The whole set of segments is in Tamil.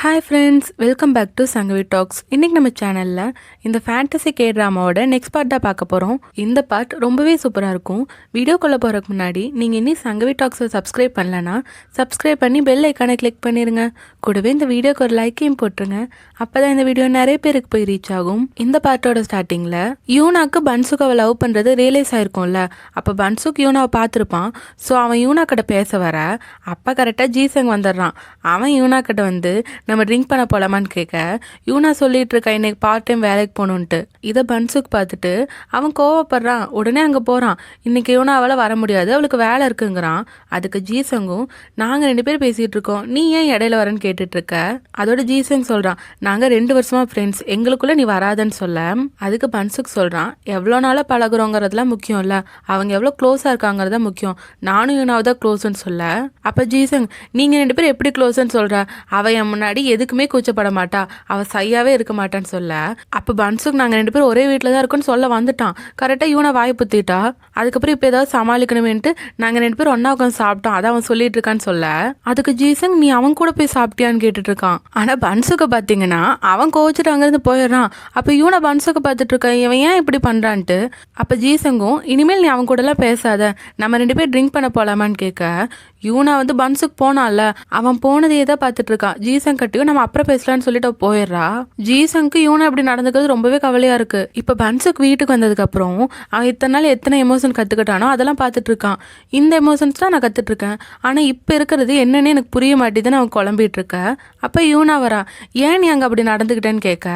Hi friends, welcome back to Sangavi talks. இன்றைக்கி நம்ம சேனலில் இந்த ஃபேண்டசி கே ட்ராமாவோட நெக்ஸ்ட் பார்ட் தான் பார்க்க போகிறோம். இந்த பார்ட் ரொம்பவே சூப்பராக இருக்கும். வீடியோக்குள்ளே போகிறதுக்கு முன்னாடி நீங்கள் இன்னும் சங்கவி டாக்ஸை சப்ஸ்கிரைப் பண்ணலன்னா சப்ஸ்கிரைப் பண்ணி பெல் ஐக்கானை கிளிக் பண்ணிடுங்க. கூடவே இந்த வீடியோக்கு ஒரு லைக்கையும் போட்டுருங்க. அப்போ தான் இந்த வீடியோ நிறைய பேருக்கு போய் ரீச் ஆகும். இந்த பார்ட்டோட ஸ்டார்டிங்கில் யூனாக்கு பன்சுக்காவை லவ் பண்ணுறது ரியலைஸ் ஆயிருக்கும்ல. அப்போ பன்சுக் யூனாவை பார்த்துருப்பான். ஸோ அவன் யூனா கிட்ட பேச வர அப்போ கரெக்டாக ஜீசங் வந்துடுறான். அவன் யூனா கிட்ட வந்து நம்ம ட்ரிங்க் பண்ண போலாமான்னு கேட்க யூனா சொல்லிட்டு இருக்கா இன்னைக்கு பார்ட் டைம் வேலைக்கு போகணுன்ட்டு. இதை பன்சுக் பார்த்துட்டு அவன் கோவப்படுறான். உடனே அங்கே போகிறான். இன்னைக்கு யூனாவால் வர முடியாது, அவளுக்கு வேலை இருக்குங்கிறான். அதுக்கு ஜீசங்கும் நாங்கள் 2 பேர் பேசிகிட்டு இருக்கோம், நீ ஏன் இடையில வரேன்னு கேட்டுட்டு இருக்க. அதோட ஜீசங் சொல்கிறான் நாங்கள் 2 வருஷமா ஃப்ரெண்ட்ஸ், எங்களுக்குள்ளே நீ வராதன்னு சொல்ல அதுக்கு பன்சுக் சொல்கிறான் எவ்வளோ நாளாக பழகுறோங்கிறதுலாம் முக்கியம் இல்லை, அவங்க எவ்வளோ க்ளோஸாக இருக்காங்கிறதா முக்கியம், நானும் யூனாவை தான் க்ளோஸ்ன்னு சொல்ல அப்போ ஜீசங் நீங்கள் 2 பேரும் எப்படி க்ளோஸ்ன்னு சொல்கிற, அவள் என் முன்னாடி எதுக்குமே கூச்சப்பட மாட்டா, அவள் சையாவே இருக்க மாட்டான்னு சொல்ல அப்போ பன்சுக் நாங்கள் 2 பேரும் ஒரே வீட்டில் தான் இருக்குன்னு சொல்ல வந்துட்டான். கரெக்டாக யூனா வாய் புத்திட்டா. அதுக்கப்புறம் இப்போ ஏதாவது சமாளிக்கணுமேன்ட்டு நாங்கள் 2 பேரும் ஒன்றா உட்காந்து சாப்பிட்டோம், அதை அவன் சொல்லிட்டு இருக்கான்னு சொல்ல அதுக்கு ஜீசங் நீ அவன் கூட போய் சாப்பிட்டியான்னு கேட்டுட்டு இருக்கான். ஆனால் பன்சுக்கை பார்த்தீங்கன்னா அவன் கோவிச்சுட்டு அங்கேருந்து போயிடுறான். அப்போ யூனா பன்சுக்கை பார்த்துட்டு இருக்கான், இவன் ஏன் இப்படி பண்ணுறான்ட்டு. அப்போ ஜீசங்கும் இனிமேல் நீ அவன் கூடலாம் பேசாத, நம்ம 2 பேர் ட்ரிங்க் பண்ண போகலாமான்னு கேட்க யூனா வந்து பன்சுக் போனான்ல, அவன் போனதையே தான் பார்த்துட்டு இருக்கான். ஜீசங் கட்டியும் நம்ம அப்புறம் பேசலான்னு சொல்லிட்டு போயிடுறா. ஜீசங்க்கு யூனா இப்படி நடந்துக்கிறது ரொம்பவே கவலையா இருக்கு. இப்போ பன்சுக் வீட்டுக்கு வந்ததுக்கு அப்புறம் அவன் இத்தனை நாள் எத்தனை எமோஷன் கத்துக்கிட்டானோ அதெல்லாம் பார்த்துட்டு இருக்கான். இந்த எமோஷன்ஸ் தான் நான் கத்துட்டு இருக்கேன், ஆனா இப்போ இருக்கிறது என்னன்னு எனக்கு புரிய மாட்டேதுன்னு அவன் குழம்பிட்டு இருக்க. அப்ப யூனா வரா, ஏன் நீ அங்க அப்படி நடந்துக்கிட்டேன்னு கேட்க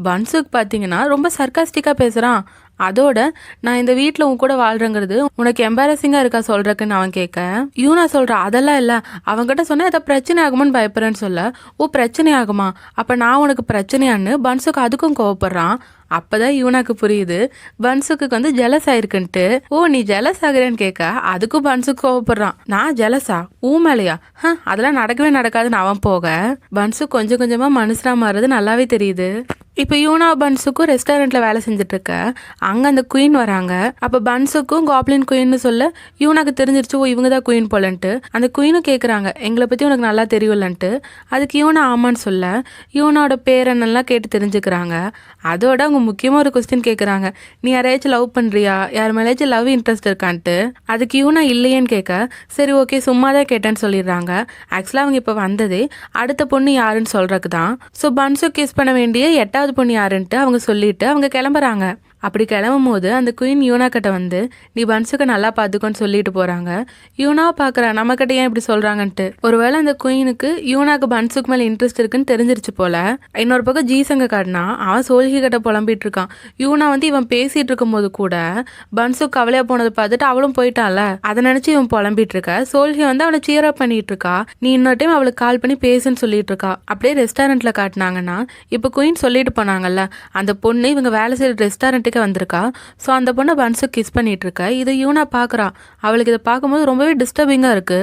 பன்சுக் பாத்தீங்கன்னா ரொம்ப சர்க்காஸ்டிக்கா பேசுறான். அதோட நான் இந்த வீட்டில் உன் கூட வாழ்றேங்கிறது உனக்கு எம்பாரசிங்காக இருக்கா சொல்கிறக்குன்னு அவன் கேட்க யூனா சொல்கிறா அதெல்லாம் இல்லை, அவங்ககிட்ட சொன்னால் ஏதாவது பிரச்சனை ஆகுமான்னு பயப்படுறேன்னு சொல்ல ஓ பிரச்சனை ஆகுமா, அப்போ நான் உனக்கு பிரச்சனையான்னு பன்சுக்கு அதுக்கும் கோவப்படுறான். அப்பதான் யூனாக்கு புரியுது பன்சுக்கு வந்து ஜெலஸ் ஆயிருக்குன்ட்டு. ஓ நீ ஜெலஸ் ஆகுறேன்னு கேட்க அதுக்கும் பன்சுக்கு கோவப்படுறான். நான் ஜெலஸா ஊ மேலையா, அதெல்லாம் நடக்கவே நடக்காதுன்னு அவன் போக பன்சுக் கொஞ்சம் கொஞ்சமா மனுஷனா மாறுறது நல்லாவே தெரியுது. இப்போ யூனா பன்சுக்கும் ரெஸ்டாரண்ட்ல வேலை செஞ்சுட்டு இருக்க அங்க அந்த குயின் வராங்க. அப்ப பன்சுக்கும் காப்ளின் குயின்னு சொல்ல யூனாக்கு தெரிஞ்சிருச்சு ஓ இவங்க தான் குயின் போலன்ட்டு. அந்த குயினும் கேட்குறாங்க எங்களை பத்தி உனக்கு நல்லா தெரியும்லன்ட்டு. அதுக்கு யூனா ஆமான்னு சொல்ல யூனாவோட பேர் என்னெல்லாம் கேட்டு தெரிஞ்சுக்கிறாங்க. அதோட அவங்க முக்கியமாக ஒரு கொஸ்டின் கேட்குறாங்க, நீ யாரையாச்சும் லவ் பண்ணுறியா, யார் மேலேயாச்சும் லவ் இன்ட்ரெஸ்ட் இருக்கான்ட்டு. அதுக்கு யூனா இல்லையேன்னு கேட்க சரி ஓகே சும்மா தான் கேட்டேன்னு சொல்லிடுறாங்க. ஆக்சுவலாக அவங்க இப்போ வந்ததே அடுத்த பொண்ணு யாருன்னு சொல்றதுக்கு தான். ஸோ பன்சுக் கிஸ் பண்ண வேண்டிய 8வது பொண்ணு யாருன்ட்டு அவங்க சொல்லிட்டு அவங்க கிளம்புறாங்க. அப்படி கிளம்பும் போது அந்த குயின் யூனா கிட்ட வந்து நீ பன்சுக்கு நல்லா பார்த்துக்கோன்னு சொல்லிட்டு போறாங்க. யூனாவை பார்க்குறா நம்ம கிட்ட ஏன் இப்படி சொல்றாங்கன்ட்டு. ஒருவேளை அந்த குயினுக்கு யூனாக்கு பன்சுக்கு மேலே இன்ட்ரெஸ்ட் இருக்குன்னு தெரிஞ்சிருச்சு போல. இன்னொரு பக்கம் ஜீசங்க காட்டினா அவன் சோல்ஹி கிட்ட புலம்பிட்டு இருக்கான். யூனா வந்து இவன் பேசிட்டு இருக்கும் போது கூட பன்சுக் கவலையா போனதை பார்த்துட்டு அவளும் போயிட்டான்ல, அதை நினைச்சு இவன் புலம்பிட்டு இருக்க. சோல்ஹி வந்து அவனை சீர் அப் பண்ணிட்டு இருக்கா. நீ இன்னொரு டைம் அவளுக்கு கால் பண்ணி பேசுன்னு சொல்லிட்டு இருக்கா. அப்படியே ரெஸ்டாரண்ட்ல காட்டினாங்கன்னா இப்போ குயின் சொல்லிட்டு போனாங்கல்ல அந்த பொண்ணு இவங்க வேலை செய்யற ரெஸ்டாரண்ட்டுக்கு வந்திருக்கா. ஸோ அந்த பொண்ணை பன்சுக் கிஸ் பண்ணிட்டு இருக்க. இதை யூனா பார்க்குறா. அவளுக்கு இதை பார்க்கும்போது ரொம்பவே டிஸ்டர்பிங்காக இருக்கு.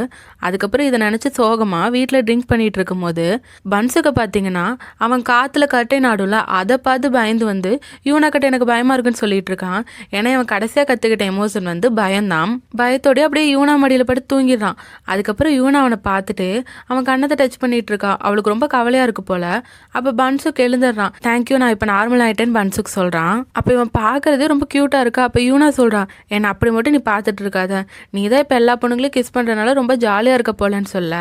அதுக்கப்புறம் இதை நினச்சி சோகமா வீட்டில் ட்ரிங்க் பண்ணிட்டு இருக்கும் போது பன்சுக்கை பார்த்தீங்கன்னா அவன் காற்றுல கட்டை நாடும்ல அதை பார்த்து பயந்து வந்து யூனா கிட்ட எனக்கு பயமா இருக்குன்னு சொல்லிட்டு இருக்கான். ஏன்னா அவன் கடைசியாக கற்றுக்கிட்ட எமோஷன் வந்து பயம்தான். பயத்தோடய அப்படியே யூனா மடியில் படுத்து தூங்கிடுறான். அதுக்கப்புறம் யூனா அவனை பார்த்துட்டு அவன் கண்ணத்தை டச் பண்ணிட்டு இருக்கா. அவளுக்கு ரொம்ப கவலையா இருக்கு போல. அப்போ பன்சுக் எழுந்துடுறான். தேங்க்யூ நான் இப்போ நார்மல் ஆயிட்டேன்னு பன்சுக் சொல்றான். அப்போ இவன் பார்க்கறது ரொம்ப கியூட்டா இருக்கா. அப்போ யூனா சொல்றான் என்ன அப்படி மட்டும் நீ பார்த்துட்டு இருக்காத, நீ தான் இப்போ எல்லா பொண்ணுங்களையும் கிஸ் பண்றதுனால ரொம்ப ஜாலியா இருக்க போலன்னு சொல்ல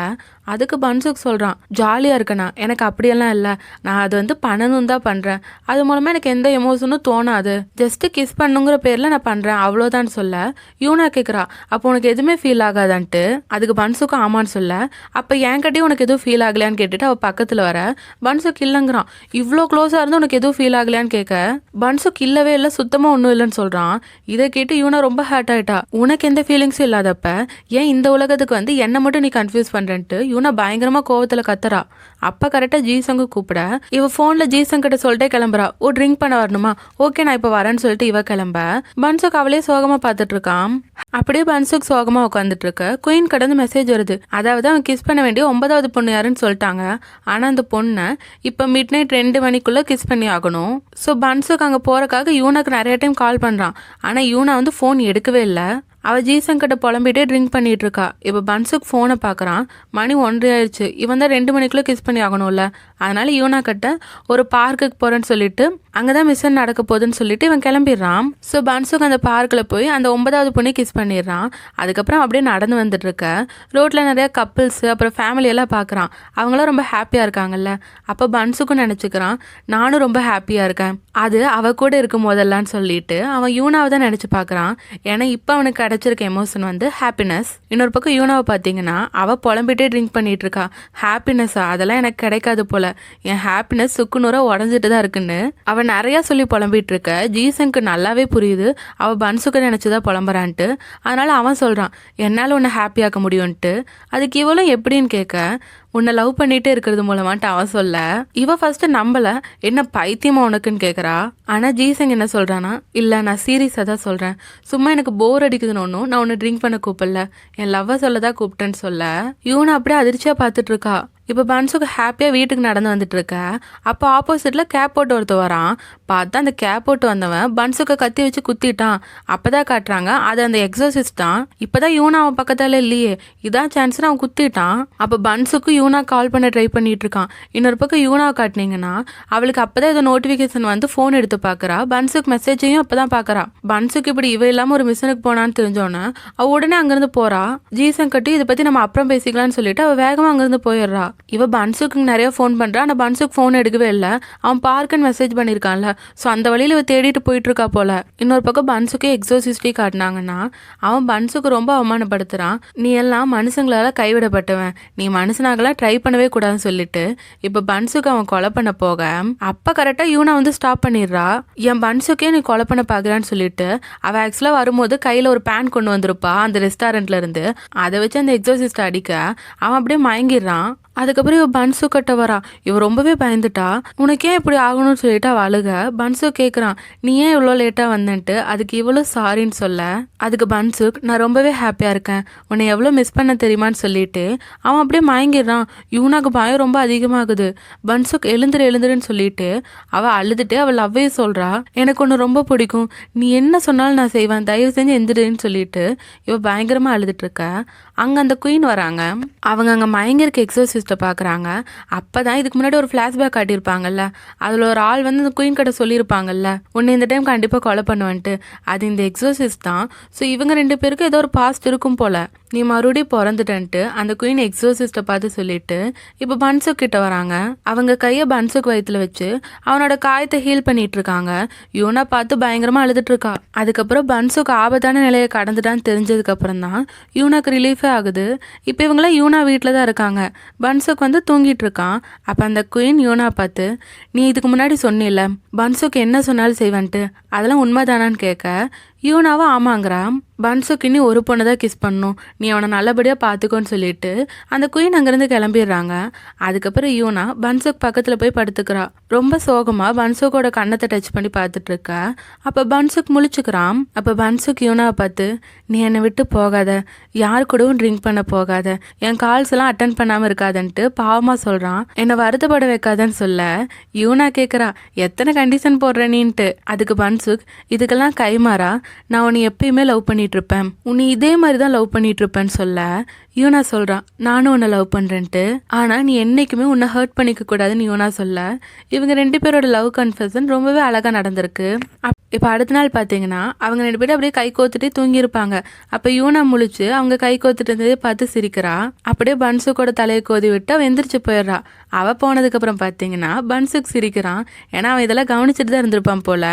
அதுக்கு பன்சுக் சொல்றான் ஜாலியா இருக்கனா, எனக்கு அப்படியெல்லாம் இல்லை, நான் அது வந்து பண்ணணும் தான் பண்றேன், அது மூலமா எனக்கு எந்த எமோஷனும் தோணாது, ஜஸ்ட் கிஸ் பண்ணுங்கிற பேர்ல நான் பண்றேன் அவ்வளோதான் சொல்ல யூனா கேட்குறா அப்போ உனக்கு எதுவுமே ஃபீல் ஆகாதான்ட்டு. அதுக்கு பன்சுக்கும் ஆமான்னு சொல்ல அப்போ என்கிட்டயும் உனக்கு எதுவும் ஃபீல் ஆகலையான்னு கேட்டுட்டு அவ பக்கத்துல வர பன்சுக் இல்லைங்கிறான். இவ்வளோ க்ளோஸா இருந்து உனக்கு எதுவும் ஃபீல் ஆகலையான்னு கேட்க பன்சுக் இல்லவே இல்லை சுத்தமா ஒன்றும் இல்லைன்னு சொல்றான். இதை கேட்டு யூனா ரொம்ப ஹர்ட் ஆயிட்டா. உனக்கு எந்த ஃபீலிங்ஸும் இல்லாதப்ப ஏன் இந்த உலகத்துக்கு வந்து என்ன மட்டும் நீ கன்ஃபியூஸ் பண்றேன்ட்டு யூனா பயங்கரமா கோவத்துல கத்துறா. அப்ப கரெக்டா ஜீசங்கு கூப்பிட இவ போன்ல ஜீசங் கிட்ட சொல்லிட்டே கிளம்புறா. ஓ ட்ரிங்க் பண்ண வரணுமா, ஓகே நான் இப்ப வரேன்னு சொல்லிட்டு இவ கிளம்ப பன்சுக் அவளே சோகமா பார்த்துட்டு இருக்கான். அப்படியே பன்சுக் சோகமா உட்காந்துட்டு இருக்க குயின் கடந்து மெசேஜ் வருது. அதாவது அவன் கிஸ் பண்ண வேண்டிய 9வது பொண்ணு யாருன்னு சொல்லிட்டாங்க. ஆனா அந்த பொண்ணை இப்ப மிட் நைட் 2 மணிக்குள்ள கிஸ் பண்ணி ஆகணும். ஸோ பன்சுக் அங்க போறக்காக யூனாக்கு நிறைய டைம் கால் பண்றான். ஆனா யூனா வந்து போன் எடுக்கவே இல்லை. அவள் ஜீசன் கிட்ட புலம்பிட்டே ட்ரிங்க் பண்ணிட்டு இருக்கா. இப்போ பன்சுக் ஃபோனை பார்க்குறான். மணி 1:30 ஆயிடுச்சு. இவன் தான் 2 மணிக்குள்ளே கிஸ் பண்ணி ஆகணும்ல. அதனால யூனா கிட்ட ஒரு பார்க்குக்கு போகிறேன்னு சொல்லிட்டு அங்கே தான் மிஷன் நடக்க போகுதுன்னு சொல்லிட்டு இவன் கிளம்பிடுறான். ஸோ பன்சுக் அந்த பார்க்கில் போய் அந்த 9வது பொண்ணை கிஸ் பண்ணிடுறான். அதுக்கப்புறம் அப்படியே நடந்து வந்துட்டு இருக்க ரோட்டில் நிறைய கப்பிள்ஸு அப்புறம் ஃபேமிலியெல்லாம் பார்க்குறான். அவங்களாம் ரொம்ப ஹாப்பியாக இருக்காங்கல்ல. அப்போ பன்சுக்கும் நினச்சிக்கிறான், நானும் ரொம்ப ஹாப்பியாக இருக்கேன், அது அவ கூட இருக்கும் போதெல்லாம்னு சொல்லிட்டு அவன் யூனாவை தான் நினச்சி பார்க்குறான். ஏன்னா இப்போ அவனுக்கு கிடைச்சிருக்க எமோஷன் வந்து ஹாப்பினஸ். இன்னொரு பக்கம் யூனாவை பார்த்தீங்கன்னா அவள் புலம்பிட்டே ட்ரிங்க் பண்ணிட்டு இருக்கா. ஹாப்பினஸ்ஸா, அதெல்லாம் எனக்கு கிடைக்காது போல, என் ஹாப்பினஸ் சுக்குநூறாக உடஞ்சிட்டு தான் இருக்குன்னு அவன் நிறையா சொல்லி புலம்பிட்டு இருக்க ஜீசனுக்கு நல்லாவே புரியுது அவள் பன்சுக்கு நினச்சிதான் புலம்புறான்ட்டு. அதனால அவன் சொல்கிறான், என்னால் உன்னை ஹாப்பியாக்க முடியும்ன்ட்டு. அதுக்கு இவளும் எப்படின்னு கேட்க, உன்னை லவ் பண்ணிகிட்டே இருக்கிறது மூலமான்ட்டு அவன் சொல்ல, இவ ஃபஸ்ட்டு நம்பலை, என்ன பைத்தியமா உனக்குன்னு கேட்குறா. ஆனால் ஜீசன் என்ன சொல்கிறான்னா, இல்லை நான் சீரியஸாக தான் சொல்கிறேன், சும்மா எனக்கு போர் அடிக்குதுன்னு ஒன்றும் நான் உன்னை ட்ரிங்க் பண்ண கூப்பிடல, என் லவ்வை சொல்ல தான் கூப்பிட்டேன்னு சொல்ல இவனை அப்படியே அதிர்ச்சியாக பார்த்துட்டு இருக்கா. இப்போ பன்சுக்கு ஹாப்பியாக வீட்டுக்கு நடந்து வந்துட்டு இருக்க. அப்போ ஆப்போசிட்டில் கேப் போட்டு ஒருத்த வரான். பார்த்தா அந்த கேப் போட்டு வந்தவன் பன்சுக்கை கத்தி வச்சு குத்திட்டான். அப்போ தான் காட்டுறாங்க அது அந்த எக்ஸோசிஸ்ட் தான். இப்போ தான் யூனா அவன் பக்கத்தால் இல்லையே, இதான் சான்ஸ்னு அவன் குத்திட்டான். அப்போ பன்சுக்கு யூனா கால் பண்ண ட்ரை பண்ணிட்டு இருக்கான். இன்னொரு பக்கம் யூனாவை காட்டினீங்கன்னா அவளுக்கு அப்போ தான் ஏதோ நோட்டிஃபிகேஷன் வந்து ஃபோன் எடுத்து பார்க்குறா. பன்சுக்கு மெசேஜையும் அப்போ தான் பார்க்குறா. பன்சுக்கு இப்படி இவ இல்லாமல் ஒரு மிஷனுக்கு போனான்னு தெரிஞ்சோன்னே அவள் உடனே அங்கேருந்து போகிறா. ஜீசன் கட்டி இதை பற்றி நம்ம அப்புறம் பேசிக்கலாம்னு சொல்லிட்டு அவள் வேகமாக அங்கேருந்து போயிடுறா. இவ பன்சுக்கு நிறைய ஃபோன் பண்ணுறா. ஆனால் பன்சுக்கு ஃபோன் எடுக்கவே இல்லை. அவன் பார்க்குன்னு மெசேஜ் பண்ணியிருக்கான்ல, ஸோ அந்த வழியில் இவ தேடிட்டு போயிட்டு இருக்கா போல. இன்னொரு பக்கம் பன்சுக்கே எக்ஸோசிஸ்டே காட்டினாங்கன்னா அவன் பன்சுக்கு ரொம்ப அவமானப்படுத்துகிறான். நீ எல்லாம் மனுஷங்களால் கைவிடப்பட்டவன், நீ மனுஷனாகலாம் ட்ரை பண்ணவே கூடாதுன்னு சொல்லிட்டு இப்போ பன்சுக்கு அவன் கொலை பண்ண போக அப்போ கரெக்டாக யூனா வந்து ஸ்டாப் பண்ணிடுறா. என் பன்சுக்கே நீ கொலை பண்ண பார்க்குறான்னு சொல்லிட்டு அவள் ஆக்சுவலாக வரும்போது கையில் ஒரு பேன் கொண்டு வந்திருப்பா அந்த ரெஸ்டாரண்ட்ல இருந்து. அதை வச்சு அந்த எக்ஸோசிஸ்ட் அடிக்க அவன் அப்படியே மயங்கிடுறான். அதுக்கப்புறம் இவ பன்சு கிட்ட வரா. இவ ரொம்பவே பயந்துட்டா. உனக்கே இப்படி ஆகணும்னு சொல்லிட்டு அவ அழுக. பன்சு கேட்குறான், நீ ஏன் இவ்வளோ லேட்டாக வந்தன்ட்டு. அதுக்கு இவ்வளோ சாரின்னு சொல்ல அதுக்கு பன்சுக், நான் ரொம்பவே ஹாப்பியாக இருக்கேன், உன்னை எவ்வளோ மிஸ் பண்ண தெரியுமான்னு சொல்லிட்டு அவன் அப்படியே மயங்கிடுறான். யூனாக்கு பயம் ரொம்ப அதிகமாகுது. பன்சுக் எழுந்துருன்னு சொல்லிட்டு அவள் அழுதுட்டு அவள் லவ்வையும் சொல்கிறா. எனக்கு ஒன்று ரொம்ப பிடிக்கும், நீ என்ன சொன்னாலும் நான் செய்வேன், தயவு செஞ்சு எந்திரின்னு சொல்லிட்டு இவ பயங்கரமாக அழுதுட்டு இருக்க. அங்கே அந்த குயின் வராங்க. அவங்க அங்கே மயங்கிருக்க எக்ஸோசிஸ்ட்டை பார்க்குறாங்க. அப்போ தான் இதுக்கு முன்னாடி ஒரு ஃப்ளாஷ்பேக் காட்டியிருப்பாங்கல்ல, அதில் ஒரு ஆள் வந்து அந்த குயின் கிட்ட சொல்லியிருப்பாங்கல்ல, உன்னை இந்த டைம் கண்டிப்பாக கொலை பண்ணுவேன்ட்டு. அது இந்த எக்ஸோசிஸ்ட் தான். ஸோ இவங்க 2 பேருக்கும் ஏதோ ஒரு பாஸ்ட் இருக்கும் போல். நீ மறுபடியும் பிறந்துட்டன்ட்டு அந்த குயின் எக்ஸோசிஸ்ட்டை பார்த்து சொல்லிட்டு இப்போ பன்சுக் கிட்ட வராங்க. அவங்க கையை பன்சுக் வயிற்றுல வச்சு அவனோட காயத்தை ஹீல் பண்ணிட்டு இருக்காங்க. யூனா பார்த்து பயங்கரமாக அழுதுட்டு இருக்கா. அதுக்கப்புறம் பன்சுக் ஆபத்தான நிலையை கடந்துட்டான்னு தெரிஞ்சதுக்கப்புறம் தான் யூனாக்கு ரிலீஃபே ஆகுது. இப்போ இவங்களாம் யூனா வீட்டில் தான் இருக்காங்க. பன்சுக் வந்து தூங்கிட்டு இருக்கான். அப்போ அந்த குயின் யூனா பார்த்து, நீ இதுக்கு முன்னாடி சொன்னில்ல பன்சுக் என்ன சொன்னாலும் செய்வேன்ட்டு, அதெல்லாம் உண்மைதானான்னு கேட்க யூனாவும் ஆமாங்கிறான். பன்சுக் இனி ஒரு பொண்ணு தான் கிஸ் பண்ணும், நீ அவனை நல்லபடியாக பார்த்துக்கோன்னு சொல்லிட்டு அந்த குயின் அங்கேருந்து கிளம்பிடுறாங்க. அதுக்கப்புறம் யூனா பன்சுக் பக்கத்தில் போய் படுத்துக்கிறா. ரொம்ப சோகமாக பன்சுக்கோட கண்ணத்தை டச் பண்ணி பார்த்துட்டு இருக்கா. அப்போ பன்சுக் முழிச்சுக்கிறான். அப்போ பன்சுக் யூனாவை பார்த்து, நீ என்னை விட்டு போகாத, யார் கூடவும் ட்ரிங்க் பண்ண போகாத, என் கால்ஸ் எல்லாம் அட்டன் பண்ணாமல் இருக்காதன்ட்டு பாவமாக சொல்கிறான். என்னை வருத்தப்பட வைக்காதன்னு சொல்ல யூனா கேட்குறா, எத்தனை கண்டிஷன் போடுற நீன்ட்டு. அதுக்கு பன்சுக், இதுக்கெல்லாம் கைமாறா நான் உன்னை எப்பயுமே லவ் பண்ணிட்டு இருப்பேன், உன்னை இதே மாதிரி தான் லவ் பண்ணிட்டு இருப்பேன்னு சொல்ல யூனா சொல்கிறான், நானும் உன்னை லவ் பண்ணுறேன்ட்டு. ஆனால் நீ என்றைக்குமே உன்னை ஹர்ட் பண்ணிக்க கூடாதுன்னு யூனா சொல்ல இவங்க 2 பேரோட லவ் கன்ஃபெஷன் ரொம்பவே அழகாக நடந்திருக்கு. இப்போ அடுத்த நாள் பார்த்தீங்கன்னா அவங்க 2 பேரும் அப்படியே கை கோத்துட்டே தூங்கியிருப்பாங்க. அப்போ யூனா முழிச்சு அவங்க கை கோத்துட்டு இருந்ததே பார்த்து சிரிக்கிறா. அப்படியே பன்சுக்கோட தலையை கோதி விட்டு அவள் எந்திரிச்சு போயிடுறா. அவள் போனதுக்கப்புறம் பார்த்தீங்கன்னா பன்சுக் சிரிக்கிறான். ஏன்னா அவன் இதெல்லாம் கவனிச்சுட்டு தான் இருந்திருப்பான் போல.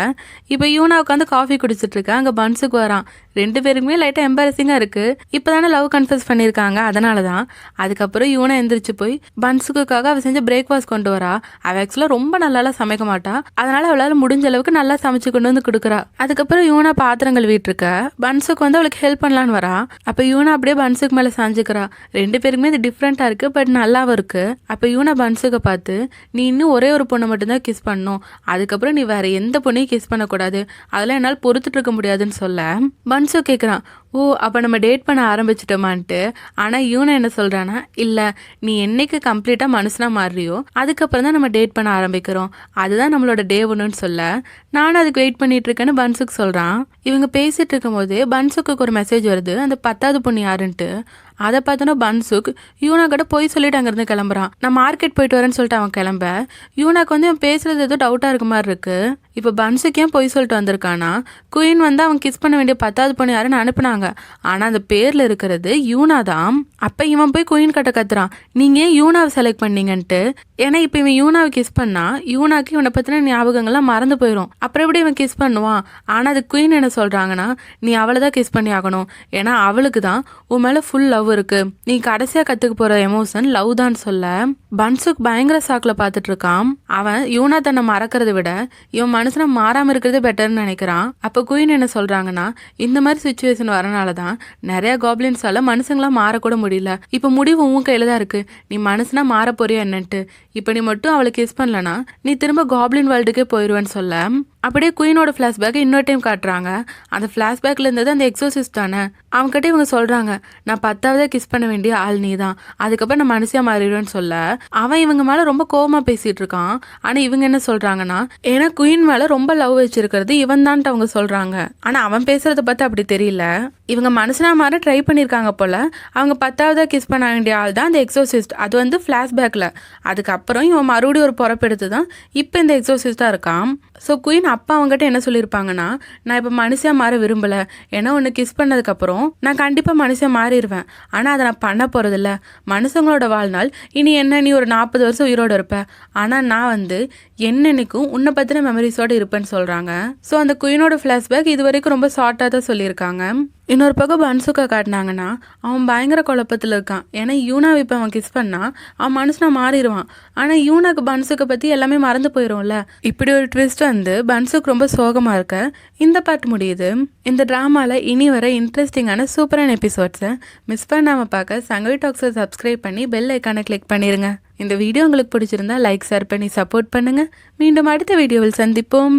இப்போ யூனா உட்காந்து காஃபி குடிச்சிட்டு இருக்கா. அங்கே பன்சுக் வரான். 2 பேருக்குமே லைட்டாக எம்பாரசிங்காக இருக்குது. இப்போ தானே லவ் கன்ஃபெஸ் பண்ணியிருக்காங்க, அதனால தான். அதுக்கப்புறம் யூனா எந்திரிச்சு போய் பன்சுக்குக்காக அவள் செஞ்ச பிரேக்ஃபாஸ்ட் கொண்டு வரா. அவள் ஆக்சுவலாக ரொம்ப நல்லாலாம் சமைக்க மாட்டா. அதனால அவளால் முடிஞ்ச அளவுக்கு நல்லா சமைச்சு கொண்டு வந்து கொடுக்குறா. அதுக்கப்புறம் யூனா பாத்திரங்கள் வீட்டிருக்க பன்சுக் வந்து அவளுக்கு ஹெல்ப் பண்ணலான்னு வரா. அப்போ யூனா அப்படியே பன்சுக் மேலே சாஞ்சிக்கிறா. 2 பேருக்குமே இது டிஃப்ரெண்ட்டாக இருக்குது, பட் நல்லாவும் இருக்குது. அப்போ யூனா பன்சுக்கை பார்த்து, நீ இன்னும் ஒரே ஒரு பொண்ணை மட்டும்தான் கிஸ் பண்ணணும், அதுக்கப்புறம் நீ வேற எந்த பொண்ணையும் கிஸ் பண்ணக்கூடாது, அதெல்லாம் என்னால் பொறுத்துட்டு இருக்க முடியாதுன்னு சொல்ல பன்சுக் கேட்குறான், ஓ! அப்ப நம்ம டேட் பண்ண ஆரம்பிச்சுட்டோமான்ட்டு. ஆனா யூனா என்ன சொல்றான்னா, "இல்ல நீ என்னைக்கு கம்ப்ளீட்டா மனுஷனா மாறுறியோ, அதுக்கப்புறம் தான் நம்ம டேட் பண்ண ஆரம்பிக்கிறோம். அதுதான் நம்மளோட டே 1ன்னு" சொல்ல, நானும் அதுக்கு வெயிட் பண்ணிட்டு இருக்கேன்னு பன்சுக் சொல்றான். இவங்க பேசிட்டு இருக்கும்போதே பன்சுக்குக்கு ஒரு மெசேஜ் வருது, அந்த 10வது பொண்ணு யாருன்ட்டு. அதை பார்த்தோன்னா பன்சுக் யூனா கிட்ட போய் சொல்லிட்டு அங்கேருந்து கிளம்புறான். நான் மார்க்கெட் போயிட்டு வரேன்னு சொல்லிட்டு அவன் கிளம்ப, யூனாக்கு வந்து அவன் பேசுறது ஏதோ டவுட்டாக இருக்க மாதிரி இருக்கு. இப்போ பன்சுக் ஏன் போய் சொல்லிட்டு வந்திருக்கானா, குயின் வந்து அவன் கிஸ் பண்ண வேண்டிய 10வது பொண்ணு யாருன்னு அனுப்புனாங்க. ஆனால் அந்த பேரில் இருக்கிறது யூனா தான். அப்போ இவன் போய் குயின் கிட்ட கத்துறான், நீங்கள் ஏன் யூனாவை செலக்ட் பண்ணீங்கன்ட்டு. ஏன்னா இப்போ இவன் யூனாவை கிஸ் பண்ணா யூனாக்கு இவனை பற்றின ஞாபகங்கள்லாம் மறந்து போயிடும். அப்புறம் எப்படி இவன் கிஸ் பண்ணுவான். ஆனால் அது குயின் என்ன சொல்கிறாங்கன்னா, நீ அவளை தான் கிஸ் பண்ணி ஆகணும். ஏன்னா அவளுக்கு தான் உன் மேலே ஃபுல் லவ் இருக்கு. நீ கடைசியாக கற்றுக்க போகிற எமோஷன் லவ் தான் சொல்ல, பன்சுக் பயங்கர சாக்கில் பார்த்துட்டு இருக்கான். அவன் யூனா தன்னை மறக்கிறத விட இவன் மனுஷனை மாறாமல் இருக்கிறது பெட்டர்னு நினைக்கிறான். அப்போ குயின் என்ன சொல்கிறாங்கன்னா, இந்த மாதிரி சுச்சுவேஷன் வரனால தான் நிறைய காப்ளின்ஸால மனுஷங்களாம் மாறக்கூட முடியல. இப்போ முடிவு உன் கையில் தான் இருக்குது. நீ மனுஷனா மாற போறியா என்னன்ட்டு. இப்போ நீ மட்டும் அவளை கிஸ் பண்ணலனா நீ திரும்ப காப்ளின் வேர்ல்டுக்கே போயிடுவேன்னு சொல்ல, அப்படியே குயினோட ஃப்ளாஷ்பேக் இன்னொரு டைம் காட்டுறாங்க. அந்த ஃப்ளாஷ்பேக்கில் இருந்தது அந்த எக்ஸோசிஸ்ட் தானே. அவங்ககிட்ட இவங்க சொல்கிறாங்க, நான் 10வது கிஸ் பண்ண வேண்டிய ஆள் நீ தான், அதுக்கப்புறம் நான் மனுஷியாக மாறிடுவேன்னு சொல்ல, அவன் இவங்க மேலே ரொம்ப கோவமாக பேசிகிட்டு இருக்கான். ஆனால் இவங்க என்ன சொல்கிறாங்கன்னா, ஏன்னா குயின் மேலே ரொம்ப லவ் வச்சிருக்கிறது இவன் தான்ட்டு அவங்க சொல்கிறாங்க. ஆனால் அவன் பேசுகிறத பார்த்து அப்படி தெரியல. இவங்க மனுஷனா மாற ட்ரை பண்ணியிருக்காங்க போல். அவங்க 10வது கிஸ் பண்ண வேண்டிய ஆள் தான் அந்த எக்ஸோசிஸ்ட். அது வந்து ஃப்ளாஷ்பேக்கில். அதுக்கப்புறம் இவன் மறுபடியும் ஒரு பொறப்பெடுத்து தான் இப்போ இந்த எக்ஸோசிஸ்டாக இருக்கான். ஸோ குயின் அப்பா அவங்ககிட்ட என்ன சொல்லியிருப்பாங்கன்னா, நான் இப்போ மனுஷியாக மாற விரும்பலை. ஏன்னா ஒன்று கிஸ் பண்ணதுக்கப்புறம் நான் கண்டிப்பாக மனுஷன் மாறிடுவேன். ஆனால் அதை நான் பண்ண போகிறதில்ல. மனுஷங்களோட வாழ்நாள் இனி என்ன, நீ ஒரு 40 வருஷம் உயிரோடு இருப்ப. ஆனால் நான் வந்து என்னன்னைக்கும் உன்னை பற்றின மெமரிஸோடு இருப்பேன்னு சொல்கிறாங்க. ஸோ அந்த குயினோட ஃப்ளாஷ்பேக் இது வரைக்கும் ரொம்ப ஷார்ட்டாக தான் சொல்லியிருக்காங்க. இன்னொரு பக்கம் பன்சுக்கை காட்டினாங்கன்னா, அவன் பயங்கர குழப்பத்தில் இருக்கான். ஏன்னா யூனாவை இப்போ அவன் கிஸ் பண்ணா அவன் மனுஷனாக மாறிடுவான். ஆனால் யூனாக்கு பன்சுக்கை பற்றி எல்லாமே மறந்து போயிடும்ல. இப்படி ஒரு ட்விஸ்ட் வந்து பன்சுக் ரொம்ப சோகமாக இருக்க இந்த பாட்டு முடியுது. இந்த ட்ராமாவில் இனி வர இன்ட்ரெஸ்டிங்கான சூப்பரான எபிசோட்ஸை மிஸ் பண்ணாமல் பார்க்க சங்கவி டாக்ஸை சப்ஸ்கிரைப் பண்ணி பெல் ஐக்கானை கிளிக் பண்ணிடுங்க. இந்த வீடியோ உங்களுக்கு பிடிச்சிருந்தா லைக் ஷேர் பண்ணி சப்போர்ட் பண்ணுங்கள். மீண்டும் அடுத்த வீடியோவில் சந்திப்போம்.